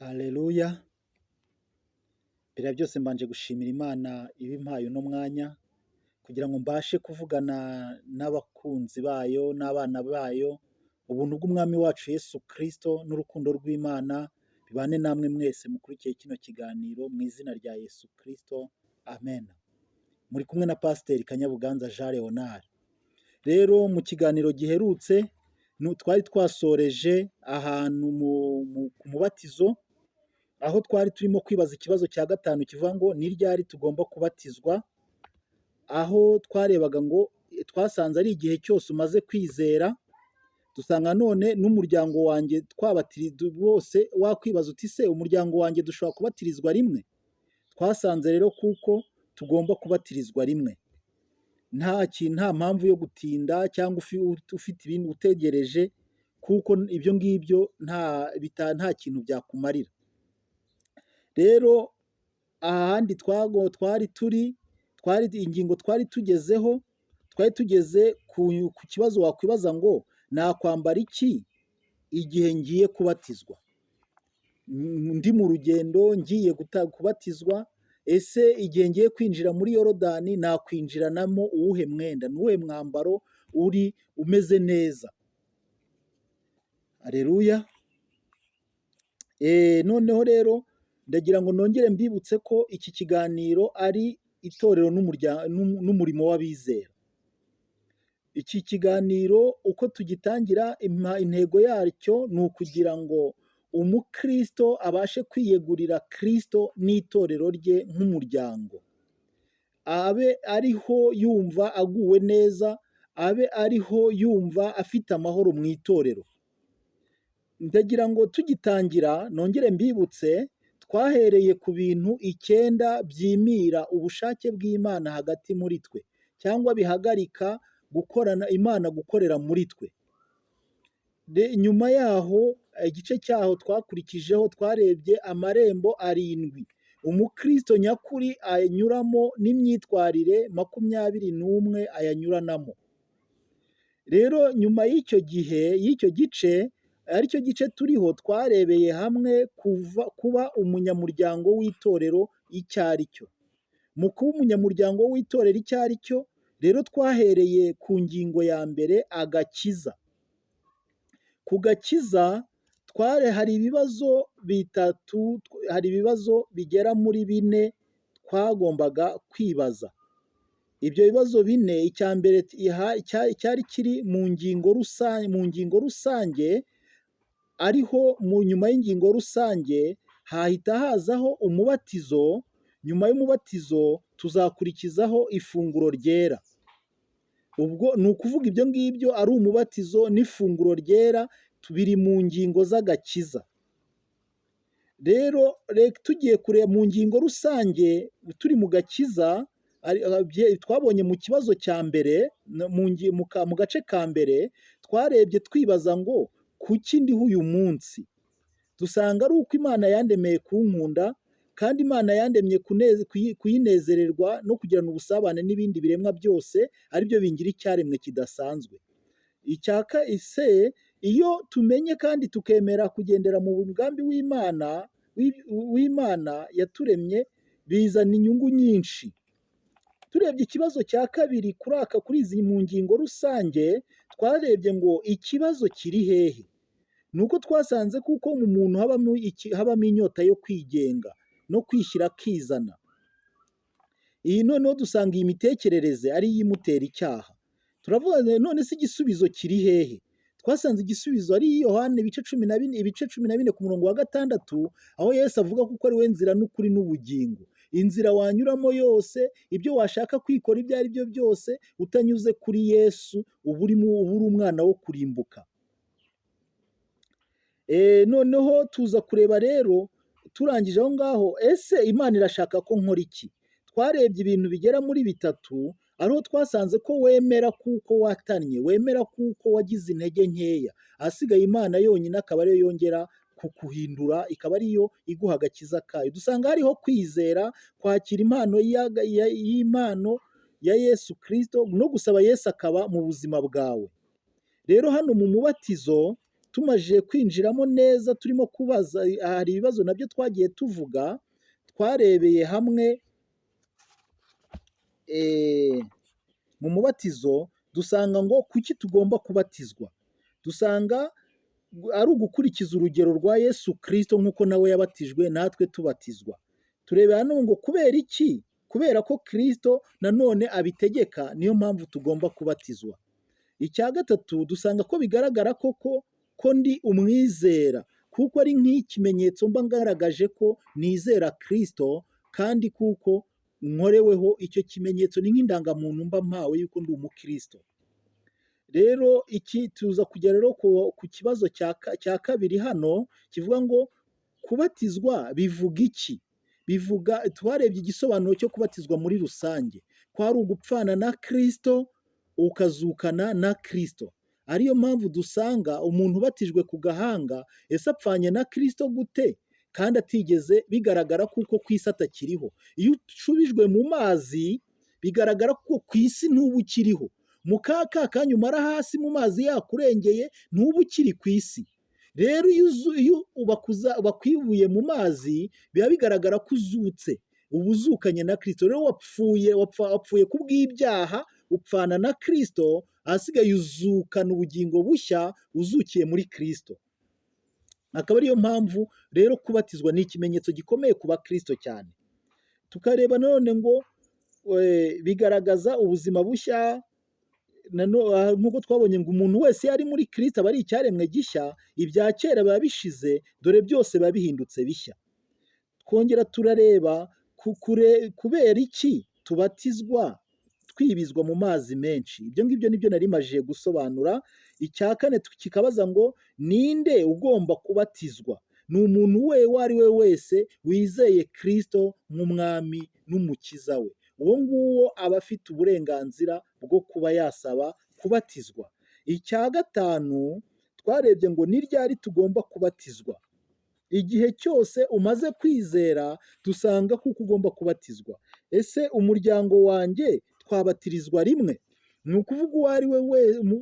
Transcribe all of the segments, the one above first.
Haleluya. Mbere ya byose mbanje gushimira Imana ibimpaye uno mwanya kugira ngo mbashe kuvugana n'abakunzi bayo n'abana bayo, ubuntu bw'Umwami wacu Yesu Kristo n'urukundo rw'Imana bibane namwe mwese mukurikiye kino kiganiro mu izina rya Yesu Kristo. Amen. Muri kumwe na Pasiteri Kanyabuganza Jean Leonard. Rero mu kiganiro giherutse twari twasoreje ahantu ku mubatizo, aho twari turimo kwibaza ikibazo cya gatanu kivuga ngo ni ryari tugomba kubatizwa, aho twarebaga ngo twasanze ari igihe cyose umaze kwizera. Dusanga none n'umuryango wanjye twabatirizwa bose, wakwibaza uti se umuryango wanjye dushobora kubatirizwa rimwe? Twasanze rero kuko tugomba kubatirizwa rimwe, nta mpamvu yo gutinda cyangwa ufite ibindi utegereje, kuko ibyo ngibyo nta kintu byakumarira. Rero ahandi ingingo twari tugezeho, twari tugeze ku kibazo wakwibaza ngo nakwambara iki igihe ngiye kubatizwa? Ndi mu rugendo ngiye kubatizwa, ese igihe ngiye kwinjira muri Yorodani nakwinjiranamo uwuhe mwenda, n'uwuhe mwambaro umeze neza? Haleluya. Noneho rero ndagira ngo nongere mbibutse ko iki kiganiro ari itorero n'umurimo w'abizera. Iki kiganiro uko tugitangira, intego yacyo ni ukugira ngo umukristo abashe kwiyegurira Kristo n'itorero rye nk'umuryango, abe ariho yumva aguwe neza, abe ariho yumva afite amahoro mu itorero. Ndagira ngo tugitangira nongere mbibutse, twahereye ku bintu 9 byimira ubushake bw'Imana hagati muri twe, cyangwa bihagarika Imana gukorera muri twe. Nyuma yaho, igice cyaho twakurikijeho, twarebye amarembo 7 umukristo nyakuri anyuramo n'imyitwarire 21 ayanyuranamo. Rero nyuma y'icyo gice, aricyo gice turiho, twarebeye hamwe kuba umunyamuryango w'itorero icyo ari cyo. Mu kuba umunyamuryango w'itorero icyo ari cyo, rero twahereye ku ngingo ya mbere, agakiza. Ku gakiza hari ibibazo bigera muri 4 twagombaga kwibaza. Ibyo bibazo 4, icya mbere cyari kiri mu ngingo rusange, ariho nyuma y'ingingo rusange hahita hazaho umubatizo. Nyuma y'umubatizo tuzakurikizaho ifunguro ryera. Ubwo ni ukuvuga ibyo ngibyo ari umubatizo n'ifunguro ryera biri mu ngingo z'agakiza. Rero tugiye kureba mu ngingo rusange, turi mu gakiza, twabonye mu kibazo cya mbere, mu gace ka mbere twarebye twibaza ngo kuki ndiho uyu munsi? Dusanga ari uko Imana yandemeye kunkunda, kandi Imana yandemye kuyinezererwa no kugirana ubusabane n'ibindi biremwa byose, aribyo bingira icyaremwe kidasanzwe. Iyo tumenye kandi tukemera kugendera mu mugambi w'Imana yaturemye, bizana inyungu nyinshi. Turebye ikibazo cya kabiri kuri izi mu ngingo rusange, twarebye ngo ikibazo kiri hehe. Ni uko twasanze kuko mu muntu habamo inyota yo kwigenga no kwishyira akizana. Iyi noneho dusanga iyi mitekerereze ari yo imutera icyaha. Turavuga none se igisubizo kiri hehe? Twasanze igisubizo ari Yohana ibice 14 ku murongo wa 6, aho Yesu avuga kuko ari we nzira n'ukuri n'ubugingo. Inzira wanyuramo yose, ibyo washaka kwikora ibyo ari byo byose, utanyuze kuri Yesu uba uri umwana wo kurimbuka. Noneho tuza kureba rero, turangije aho ngaho, ese Imana irashaka ko nkora iki? Twarebye ibintu bigera muri 3, ariho twasanze ko wemera kuko watannye, wemera kuko wagize intege nkeya, ahasigaye Imana yonyine akaba ariyo yongera kukuhindura, ikaba ariyo iguha agakiza kayo. Dusanga hariho kwizera, kwakira impano ya Yesu Kristo no gusaba Yesu akaba mu buzima bwawe. Rero hano mu mubatizo tumaze kwinjiramo neza turimo kubaza, hari ibibazo nabyo twagiye tuvuga, twarebeye hamwe mu mubatizo dusanga ngo kuki tugomba kubatizwa, dusanga ari ugukurikiza urugero rwa Yesu Kristo nk'uko nawe yabatijwe natwe tubatizwa. Turebe hano ngo kubera iki? Kubera ko Kristo nanone abitegeka, niyo mpamvu tugomba kubatizwa. Icya gatatu, dusanga ko bigaragara koko ko ndi umwizera, kuko ari nk'ikimenyetso mba ngaragaje ko nizera Kristo, kandi kuko nkoreweho icyo kimenyetso ni nk'indangamuntu mba mpawe yuko ndi umukristo. Rero iki tuza kugera rero ku kibazo cya kabiri hano kivuga ngo kubatizwa bivuga iki? Bivuga, twarebye igisobanuro cyo kubatizwa muri rusange, ko ari ugupfana na Kristo ukazukana na Kristo. Ariyo mpamvu dusanga umuntu ubatijwe ku gahanga, ese apfanye na Kristo gute kandi atigeze bigaragara kuko ku isi atakiriho? Iyo ushubijwe mu mazi bigaragara ko ku isi ntuba ukiriho, mu kanya umara hasi mu mazi yakurengeye ntuba ukiri ku isi. Rero iyo bakwibuye mu mazi biba bigaragara ko uzutse, uba uzukanye na Kristo. Rero wapfuye ku bw'ibyaha, upfana na Kristo, ahasigaye uzukana ubugingo bushya uzukiye muri Kristo. Akaba ariyo mpamvu rero kubatizwa ni ikimenyetso gikomeye ku bakristo cyane. Tukareba none ngo bigaragaza ubuzima bushya, nk'uko twabonye ngo umuntu wese iyo ari muri Kristo aba ari icyaremwe gishya, ibya kera biba bishize, dore byose biba bihindutse bishya. Twongera turareba kubera iki tubatizwa twibizwa mu mazi menshi. Ibyo ngibyo nibyo nari maje gusobanura. Icya kane kikabaza ngo ninde ugomba kubatizwa? Ni umuntu uwo ari we wese wizeye Kristo nk'umwami n'umukiza we. Uwo nguwo aba afite uburenganzira bwo kuba yasaba kubatizwa. Icya gatanu twarebye ngo ni ryari tugomba kubatizwa. Igihe cyose umaze kwizera dusanga kuko ugomba kubatizwa. Ese umuryango wanjye twabatirizwa rimwe? Ni ukuvuga uwo ari we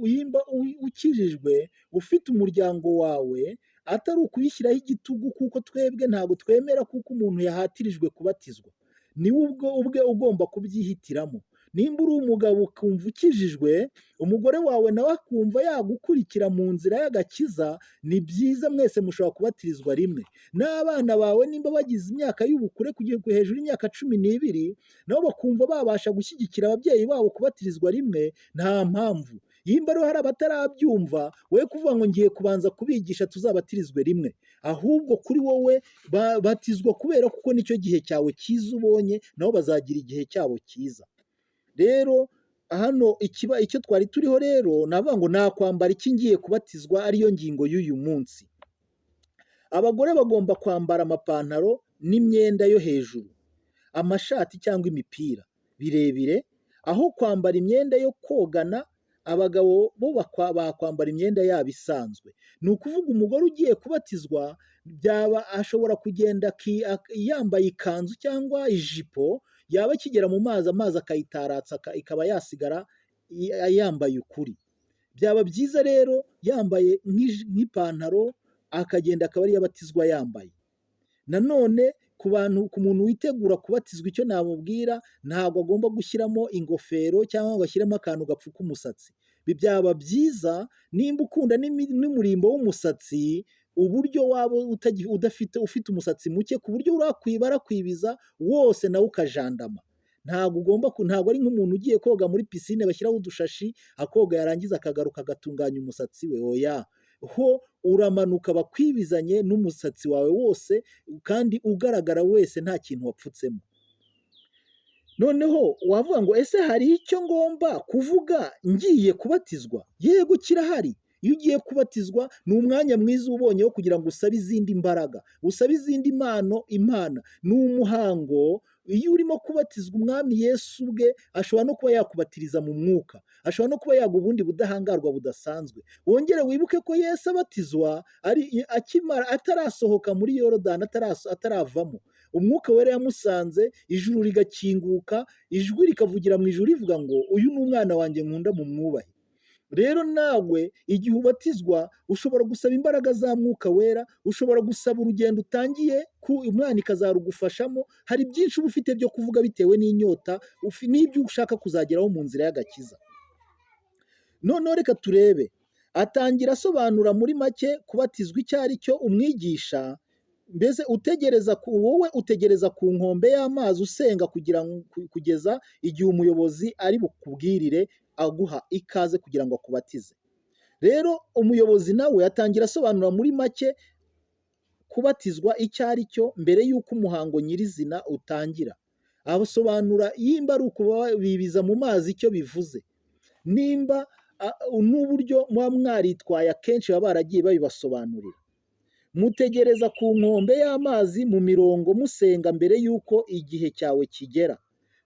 wimba ukijijwe ufite umuryango wawe, atari ukuyishyiraho igitugu, kuko twebwe ntabwo twemera kuko umuntu yahatirijwe kubatizwa. Niwe ubwe ugomba kubyihitiramo. Nimba uri umugabo ukumva ukijijwe, umugore wawe nawe akumva yagukurikira mu nzira y'agakiza, ni byiza mwese mushobora kubatirizwa rimwe. N'abana bawe nimba bagize imyaka y'ubukure kugera hejuru y'imyaka 12, nabo bakumva babasha gushyigikira ababyeyi babo kubatirizwa rimwe, nta mpamvu. Yimba rero hari abatarabyumva, we kuvuga ngo ngiye kubanza kubigisha tuzabatirizwe rimwe, ahubwo kuri wowe batizwa kubera kuko nicyo gihe cyawe cyiza ubonye, nabo bazagira igihe cyabo cyiza. Rero hano icyo twari turiho rero navuga ngo nakwambara iki ngiye kubatizwa, ariyo ngingo y'uyu munsi. Abagore bagomba kwambara amapantaro n'imyenda yo hejuru, amashati cyangwa imipira birebire, aho kwambara imyenda yo kogana. Abagabo bo bakwambara imyenda yabo isanzwe. Ni ukuvuga umugore ugiye kubatizwa ashobora kugenda yambaye ikanzu cyangwa ijipo, yaba akigera mu mazi amazi akayitaratsa ikaba yasigara yambaye ukuri. Byaba byiza rero yambaye nk'ipantaro akagenda akaba ariyo abatizwa yambaye. Nanone ku muntu witegura kubatizwa, icyo namubwira, ntabwo agomba gushyiramo ingofero cyangwa ngo ashyiremo akantu gapfuka umusatsi. Byaba byiza nimba ukunda n'umurimbo w'umusatsi, uburyo waba ufite umusatsi muke ku buryo barakwibiza wose nawe ukajandama. Ntabwo ari nk'umuntu ugiye koga muri pisine bashyiraho udushashi akoga yarangiza akagaruka agatunganya umusatsi we. Oya, ho uramanuka bakwibizanye n'umusatsi wawe wose kandi ugaragara wese nta kintu wapfutsemo. Noneho wavuga ngo ese hari icyo ngomba kuvuga ngiye kubatizwa? Yego, kirahari. Iyo ugiye kubatizwa ni umwanya mwiza ubonye wo kugira ngo usabe izindi mbaraga, usabe izindi imana. Ni umuhango. Iyo urimo kubatizwa, umwami Yesu ubwe ashobora no kuba yakubatiriza mu mwuka, ashobora no kuba yaguha ubundi budahangarwa budasanzwe. Wongere wibuke ko Yesu abatizwa atarasohoka muri Yorodani, ataravamo. Umwuka wera yamusanze, ijuru rigakinguka, ijwi rikavugira mu ijuru rivuga ngo uyu ni umwana wanjye nkunda, mumwubahe. rero nawe igihe ubatizwa ushobora gusaba imbaraga za Mwuka Wera, ushobora gusaba urugendo utangiye Imana ikazarugufashamo. Hari byinshi uba ufite byo kuvuga bitewe n'inyota n'ibyo ushaka kuzageraho mu nzira y'agakiza. Noneho reka turebe, atangira asobanura muri make kubatizwa icyo ari cyo. Umwigisha mbese wowe utegereza ku nkombe y'amazi usenga kugeza igihe umuyobozi ari bukubwirire aguha ikaze kugira ngo akubatize. Rero umuyobozi nawe atangira asobanura muri make kubatizwa icyo ari cyo mbere y'uko umuhango nyirizina utangira. Abasobanura yimba ari ukubibiza mu mazi icyo bivuze, nimba n'uburyo muba mwaritwaye akenshi baba baragiye babibasobanurira. Mutegereza ku nkombe y'amazi mu mirongo musenga mbere y'uko igihe cyawe kigera.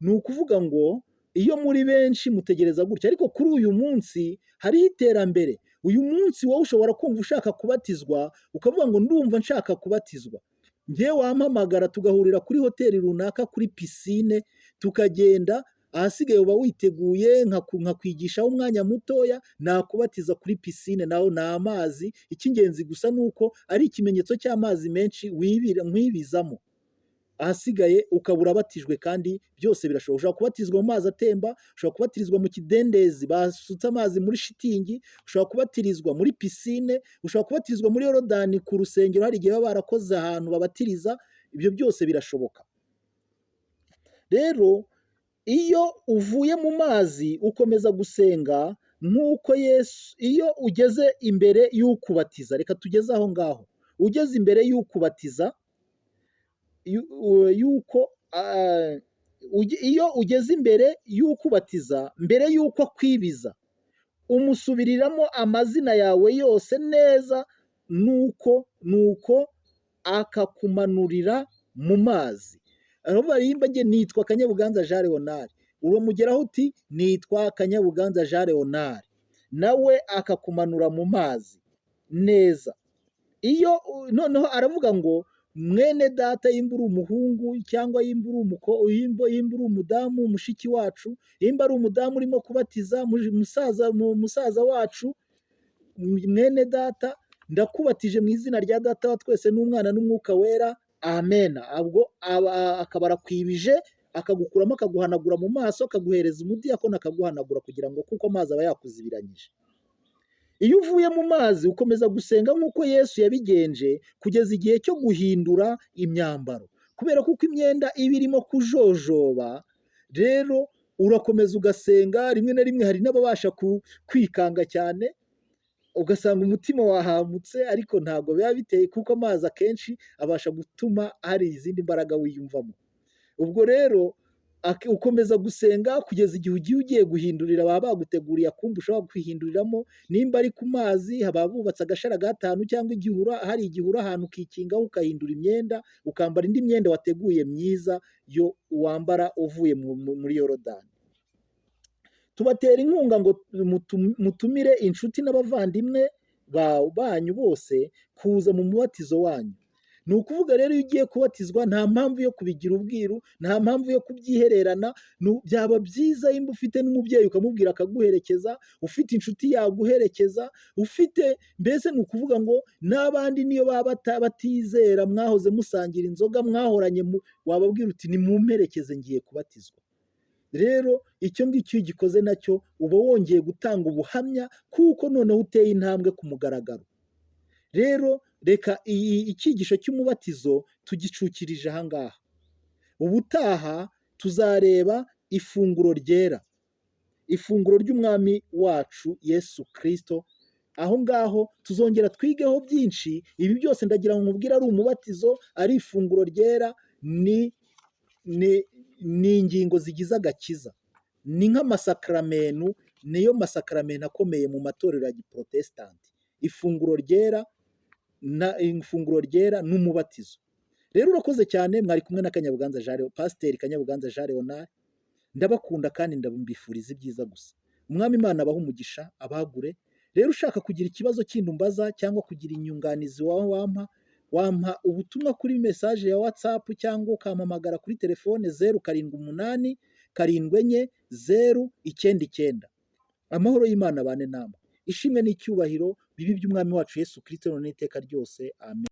Ni ukuvuga ngo iyo muri benshi mutegereza gutya, ariko kuri uyu munsi hariho iterambere. Uyu munsi wowe ushobora kumva ushaka kubatizwa, ukavuga ngo ndumva nshaka kubatizwa, njyewe wampamagara tugahurira kuri hoteli runaka kuri pisine, tukagenda ahasigaye uba witeguye nkakwigishaho umwanya mutoya, nakubatiza kuri pisine. naho ni amazi, icy'ingenzi gusa ni uko ari ikimenyetso cy'amazi menshi nkwibizamo, ahasigaye ukaba urabatijwe. Kandi byose birashoboka. Ushobora kubatizwa mu mazi atemba, ushobora kubatirizwa mu kidendezi basutse amazi muri shitingi, ushobora kubatirizwa muri pisine, ushobora kubatirizwa muri Yorodani ku rusengero, hari igihe baba barakoze ahantu babatiriza. Ibyo byose birashoboka. Rero iyo uvuye mu mazi ukomeza gusenga nk'uko Yesu, iyo ugeze imbere y'ukubatiza, reka tugeze aho ngaho, ugeze imbere y'ukubatiza, iyo ugeze imbere y'ukubatiza, mbere y'uko akwibiza, umusubiriramo amazina yawe yose neza, nuko akakumanurira mu mazi. Aravuga yimba nge nitwa Kanyabuganza Jean Leonard, uramugeraho uti nitwa Kanyabuganza Jean Leonard, nawe akakumanura mu mazi neza. Iyo noneho aravuga ngo mwene data, yimba uri umuhungu cyangwa yimba uri umudamu, mushiki wacu, yimba ari umudamu urimo kubatiza musaza wacu, mwene data, ndakubatije mu izina rya Data wa twese n'Umwana n'Umwuka Wera, amen. Ubwo akaba arakwibije, akagukuramo, akaguhanagura mu maso, akaguhereza umudiyakoni akaguhanagura, kugira ngo kuko amazi aba yakuzibiranyije. Iyo uvuye mu mazi ukomeza gusenga nk'uko Yesu yabigenje kugeza igihe cyo guhindura imyambaro, kubera kuko imyenda iba irimo kujojoba. Rero urakomeza ugasenga. Rimwe na rimwe hari n'ababasha kwikanga cyane, ugasanga umutima wahamutse, ariko ntabwo biba biteye, kuko amazi akenshi abasha gutuma hari izindi mbaraga wiyumvamo. Ubwo rero ukomeza gusenga kugeza igihe ugiye guhindurira, baba baguteguriye akumba ushobora kwihinduriramo. Nimba ari ku mazi, haba bubatse agashara gatanu cyangwa hari igihura ahantu ukikingaho, ukahindura imyenda, ukambara indi myenda wateguye myiza yo wambara uvuye muri Yorodani. Tubatera inkunga ngo mutumire inshuti n'abavandimwe banyu bose kuza mu mubatizo wanyu. Ni ukuvuga rero iyo ugiye kubatizwa nta mpamvu yo kubigira ubwiru, nta mpamvu yo kubyihererana. Byaba byiza iyo ufite n'umubyeyi ukamubwira akaguherekeza, ufite inshuti yaguherekeza, mbese ni ukuvuga ngo n'abandi niyo baba batizera, mwahoze musangira inzoga, mwahoranye, wababwira uti nimumperekeze ngiye kubatizwa. Rero icyo ngicyo gikoze nacyo uba wongeye gutanga ubuhamya, kuko noneho uteye intambwe ku mugaragaro. Rero reka icyigisho cy'umubatizo tugicukirije aha ngaha. Ubutaha tuzareba ifunguro ryera, ifunguro ry'umwami wacu Yesu Kristo. Aho ngaho tuzongera twigeho byinshi. Ibi byose ndagira ngo nkubwire, ari umubatizo, ari ifunguro ryera, ni ingingo zigize agakiza. Ni nk'amasakaramentu, niyo masakaramentu akomeye mu matorero ya Giprotestanti. Ifunguro ryera n'umubatizo. Rero urakoze cyane. Mwari kumwe na Pasiteri Kanyabuganza Jean Leonard. Ndabakunda kandi ndabifuriza ibyiza gusa. Umwami Imana abaha umugisha, abagure. Rero ushaka kugira ikibazo kindi umbaza cyangwa kugira inyunganizi wampa ubutumwa kuri mesaje ya WhatsApp, cyangwa ukampamagara kuri telefone 0787 740 999. Amahoro y'Imana abane namwe. ishimwe n'icyubahiro bibi by'umwami wacu Yesu Kristo none n'iteka ryose amen.